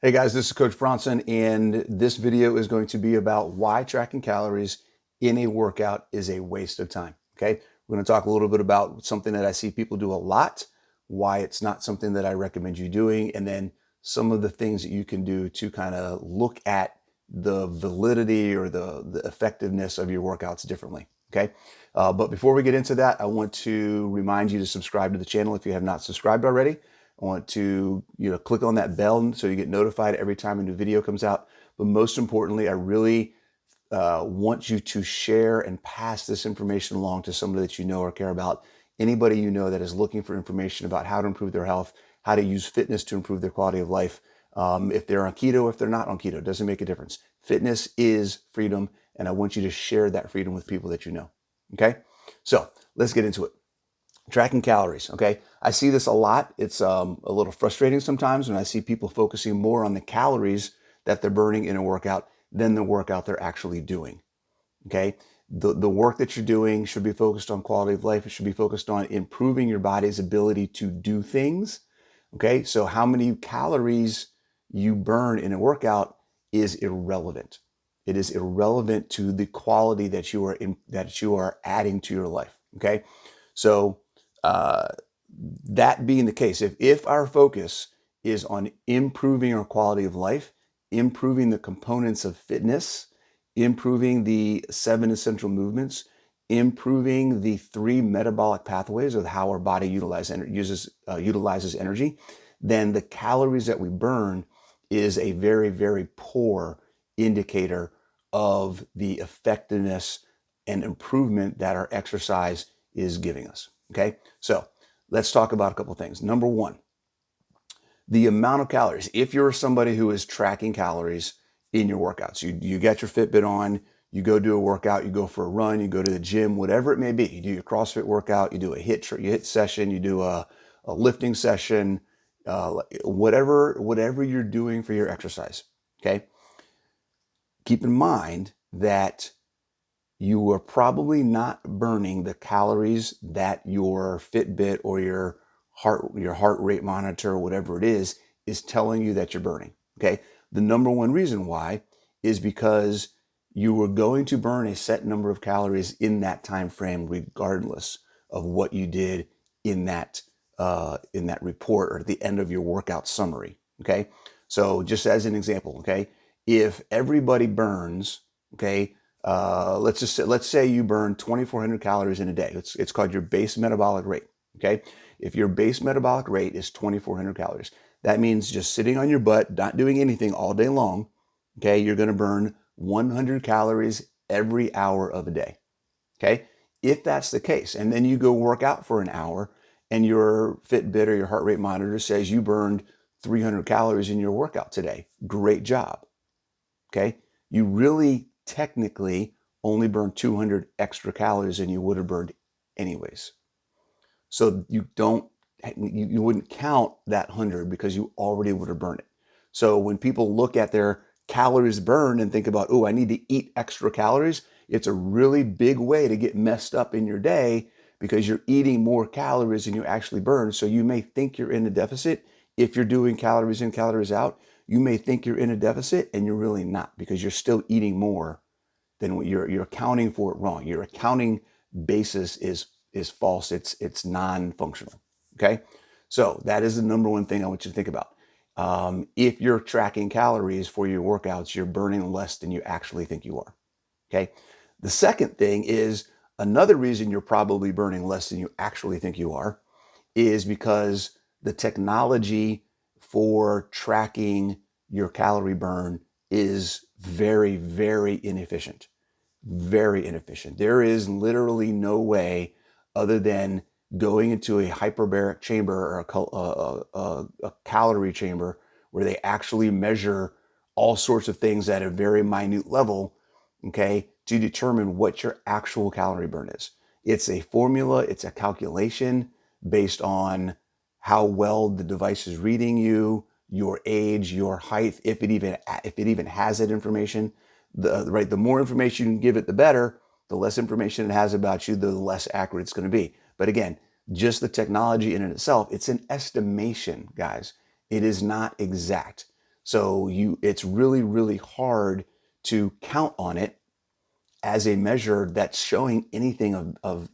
Hey guys, this is Coach Bronson, and this video is going to be about why tracking calories in a workout is a waste of time. Okay, we're going to talk a little bit about something that I see people do a lot, why it's not something that I recommend you doing, and then some of the things that you can do to kind of look at the validity or the effectiveness of your workouts differently. Okay, but before we get into that, I want to remind you to subscribe to the channel if you have not subscribed already. I want to, click on that bell so you get notified every time a new video comes out. But most importantly, I really want you to share and pass this information along to somebody that you know or care about. Anybody you know that is looking for information about how to improve their health, how to use fitness to improve their quality of life. If they're on keto, if they're not on keto, it doesn't make a difference. Fitness is freedom, and I want you to share that freedom with people that you know. Okay, so let's get into it. Tracking calories, okay? I see this a lot. It's a little frustrating sometimes when I see people focusing more on the calories that they're burning in a workout than the workout they're actually doing, okay? The work that you're doing should be focused on quality of life. It should be focused on improving your body's ability to do things, okay? So how many calories you burn in a workout is irrelevant. It is irrelevant to the quality that you are adding to your life, okay? So that being the case, if our focus is on improving our quality of life, improving the components of fitness, improving the 7 essential movements, improving the 3 metabolic pathways of how our body utilizes energy, then the calories that we burn is a very, very poor indicator of the effectiveness and improvement that our exercise is giving us. Okay, so let's talk about a couple things. Number one, the amount of calories. If you're somebody who is tracking calories in your workouts, you get your Fitbit on, you go do a workout, you go for a run, you go to the gym, whatever it may be. You do your CrossFit workout, you do a HIIT session, you do a lifting session, whatever you're doing for your exercise. Okay, keep in mind that you are probably not burning the calories that your Fitbit or your heart rate monitor, whatever it is telling you that you're burning. Okay. The number one reason why is because you are going to burn a set number of calories in that time frame, regardless of what you did in that report or at the end of your workout summary. Okay. So just as an example, okay, if everybody burns, okay, let's say you burn 2,400 calories in a day. It's called your base metabolic rate. Okay, if your base metabolic rate is 2,400 calories, that means just sitting on your butt, not doing anything all day long. Okay, you're going to burn 100 calories every hour of a day. Okay, if that's the case, and then you go work out for an hour, and your Fitbit or your heart rate monitor says you burned 300 calories in your workout today. Great job. Okay, you really technically only burn 200 extra calories than you would have burned anyways. So you wouldn't count that 100 because you already would have burned it. So when people look at their calories burned and think about, oh, I need to eat extra calories, it's a really big way to get messed up in your day because you're eating more calories than you actually burn. So you may think you're in a deficit. If you're doing calories in, calories out, you may think you're in a deficit and you're really not because you're still eating more than what you're accounting for it wrong. Your accounting basis is false. It's non-functional. Okay, so that is the number one thing I want you to think about. If you're tracking calories for your workouts, you're burning less than you actually think you are. Okay, the second thing is another reason you're probably burning less than you actually think you are is because the technology for tracking your calorie burn is very, very inefficient. Very inefficient. There is literally no way other than going into a hyperbaric chamber or a calorie chamber where they actually measure all sorts of things at a very minute level, okay, to determine what your actual calorie burn is. It's a formula, it's a calculation based on how well the device is reading you, your age, your height, if it even has that information. The more information you can give it, the better. The less information it has about you, the less accurate it's going to be. But again, just the technology in itself, it's an estimation, guys. It is not exact. So it's really, really hard to count on it as a measure that's showing anything of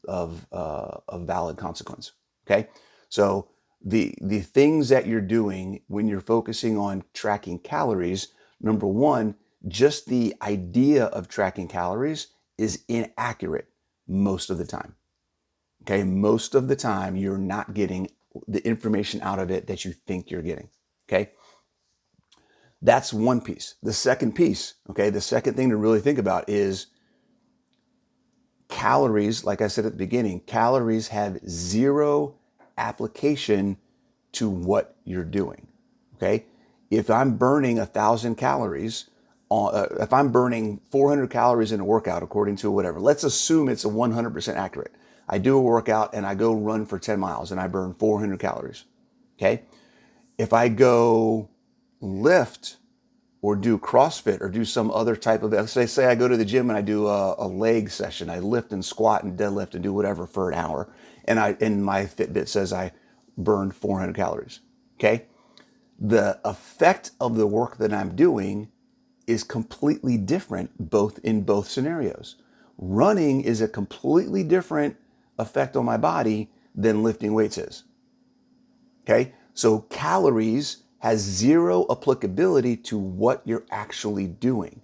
valid consequence. Okay, so the things that you're doing when you're focusing on tracking calories, number one, just the idea of tracking calories is inaccurate most of the time. Okay, most of the time you're not getting the information out of it that you think you're getting. Okay, that's one piece. The second piece, okay, the second thing to really think about is calories. Like I said at the beginning, calories have zero application to what you're doing. Okay, if I'm burning 1,000 calories, if I'm burning 400 calories in a workout, according to whatever, let's assume it's a 100% accurate. I do a workout and I go run for 10 miles and I burn 400 calories. Okay, if I go lift or do CrossFit or do some other type of, say I go to the gym and I do a leg session. I lift and squat and deadlift and do whatever for an hour. And my Fitbit says I burned 400 calories. Okay. The effect of the work that I'm doing is completely different in both scenarios. Running is a completely different effect on my body than lifting weights is. Okay. So calories has zero applicability to what you're actually doing.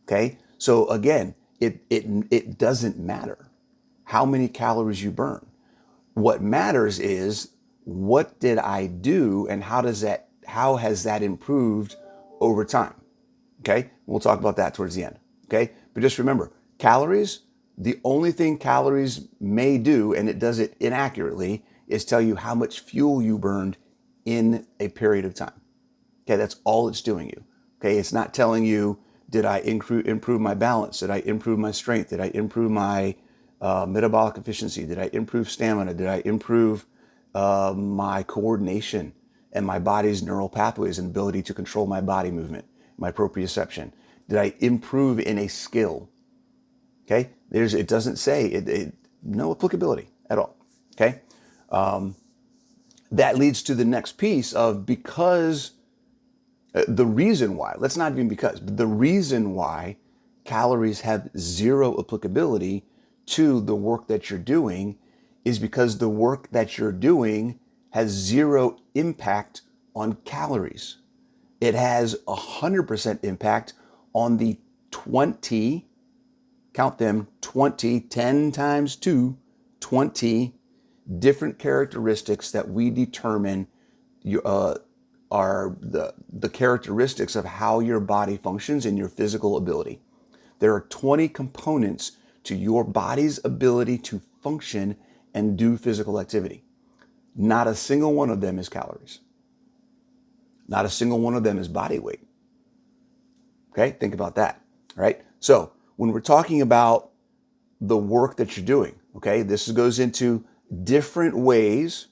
Okay. So again, it doesn't matter how many calories you burn. What matters is, what did I do and how has that improved over time? Okay. We'll talk about that towards the end. Okay. But just remember, calories, the only thing calories may do, and it does it inaccurately, is tell you how much fuel you burned in a period of time. Okay, that's all it's doing you. Okay, it's not telling you, did I improve my balance? Did I improve my strength? Did I improve my metabolic efficiency? Did I improve stamina? Did I improve my coordination and my body's neural pathways and ability to control my body movement, my proprioception? Did I improve in a skill? Okay, it doesn't say no applicability at all. Okay, that leads to the next piece of, because the reason why, let's not even because, but the reason why calories have zero applicability to the work that you're doing is because the work that you're doing has zero impact on calories. It has 100% impact on the 20, count them, 20, 10 times 2, 20 different characteristics that we determine are the characteristics of how your body functions and your physical ability. There are 20 components to your body's ability to function and do physical activity. Not a single one of them is calories. Not a single one of them is body weight. Okay, think about that, right? So when we're talking about the work that you're doing, okay, this goes into different ways,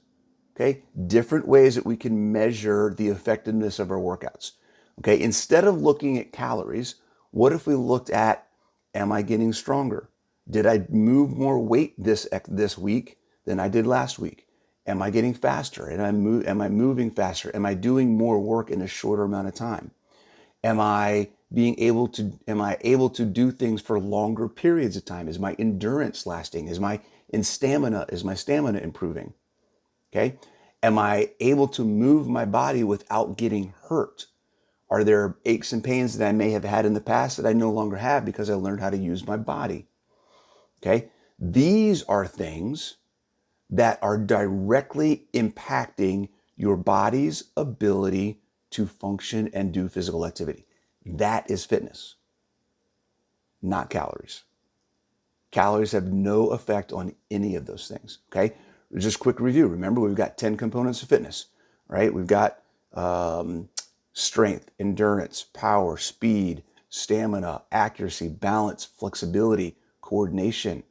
okay, different ways that we can measure the effectiveness of our workouts. Okay, instead of looking at calories, what if we looked at, am I getting stronger? Did I move more weight this week than I did last week? Am I getting faster? Am I moving faster? Am I doing more work in a shorter amount of time? Am I able to do things for longer periods of time? Is my endurance lasting? Is my stamina improving? Okay. Am I able to move my body without getting hurt? Are there aches and pains that I may have had in the past that I no longer have because I learned how to use my body? Okay. These are things that are directly impacting your body's ability to function and do physical activity. That is fitness, not calories. Calories have no effect on any of those things. Okay. Just quick review. Remember, we've got 10 components of fitness, right? We've got strength, endurance, power, speed, stamina, accuracy, balance, flexibility, coordination.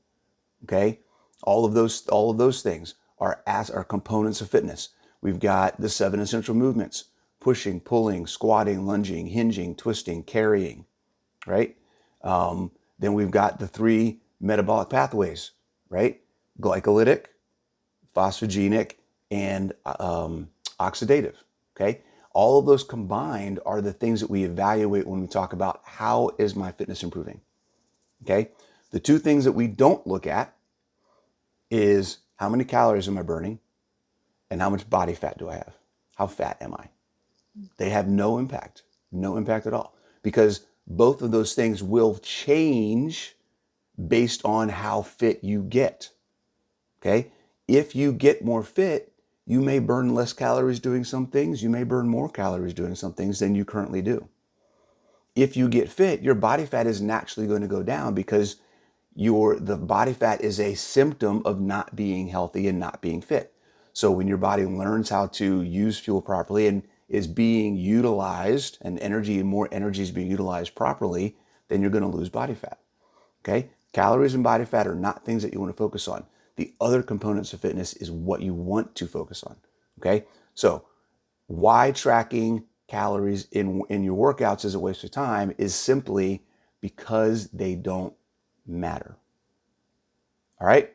Okay. All of those things are components of fitness. We've got the 7 essential movements: pushing, pulling, squatting, lunging, hinging, twisting, carrying, right? Then we've got the 3 metabolic pathways, right? Glycolytic, phosphogenic, and oxidative. Okay, All of those combined are the things that we evaluate when we talk about how is my fitness improving. Okay? The two things that we don't look at is how many calories am I burning and how much body fat do I have? How fat am I? They have no impact at all, because both of those things will change based on how fit you get. Okay? If you get more fit, you may burn less calories doing some things. You may burn more calories doing some things than you currently do. If you get fit, your body fat is naturally going to go down, because the body fat is a symptom of not being healthy and not being fit. So when your body learns how to use fuel properly and is being utilized, and more energy is being utilized properly, then you're going to lose body fat. Okay? Calories and body fat are not things that you want to focus on. The other components of fitness is what you want to focus on. Okay? So why tracking calories in your workouts is a waste of time is simply because they don't matter. All right?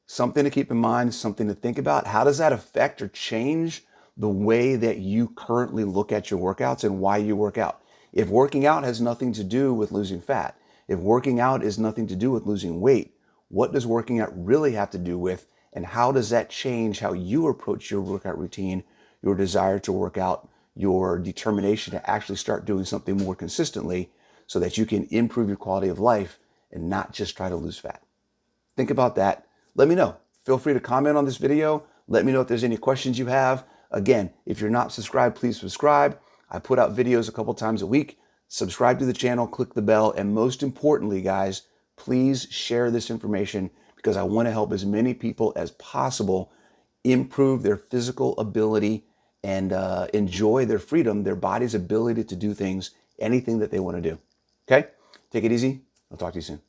Something to keep in mind, something to think about. How does that affect or change the way that you currently look at your workouts and why you work out? If working out has nothing to do with losing fat, if working out is nothing to do with losing weight, what does working out really have to do with, and how does that change how you approach your workout routine, your desire to work out, your determination to actually start doing something more consistently so that you can improve your quality of life and not just try to lose fat? Think about that. Let me know. Feel free to comment on this video. Let me know if there's any questions you have. Again, if you're not subscribed, please subscribe. I put out videos a couple times a week. Subscribe to the channel, click the bell, and most importantly, guys, please share this information, because I want to help as many people as possible improve their physical ability and enjoy their freedom, their body's ability to do things, anything that they want to do. Okay? Take it easy. I'll talk to you soon.